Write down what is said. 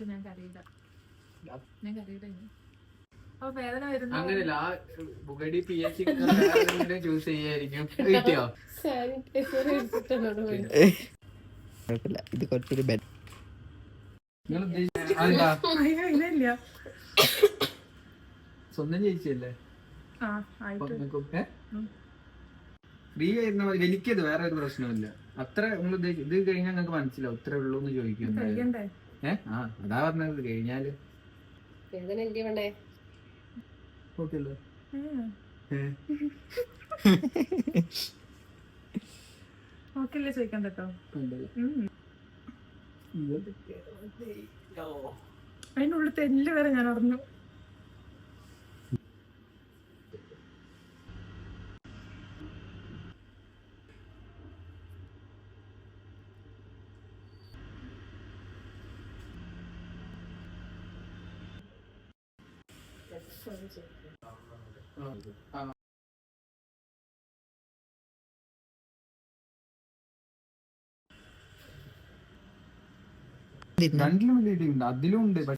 ഞാൻ കരയില്ല. അപ്പൊ വേദന വരുന്നു. അങ്ങനെയല്ല, ആ ബുഗഡി PH ചൂസ് ചെയ്യായിരിക്കും. കിട്ടിയോ? ഇത് കുറച്ചൊരു ബെറ്റ്. ഇല്ല സ്വന്തം ചേച്ചിയല്ലേ? ഫ്രീ ആയിരുന്ന പോലെ എനിക്കത് വേറെ ഒരു പ്രശ്നമില്ല. അത്ര നമ്മൾ ഇത് കഴിഞ്ഞാൽ നിങ്ങൾക്ക് മനസ്സിലാവും ഇത്രേ ഉള്ളൂ എന്ന് ചോദിക്കുന്നത്. അതാ പറഞ്ഞത് കഴിഞ്ഞാല് ഓക്കെല്ലോ. ഓക്കെല്ലേ ചോദിക്കാൻ കേട്ടോ. അതിനുള്ളിൽ തെല്ല് വരെ ഞാൻ അറിഞ്ഞു. രണ്ടിലും വലിയ അതിലും ഉണ്ട്.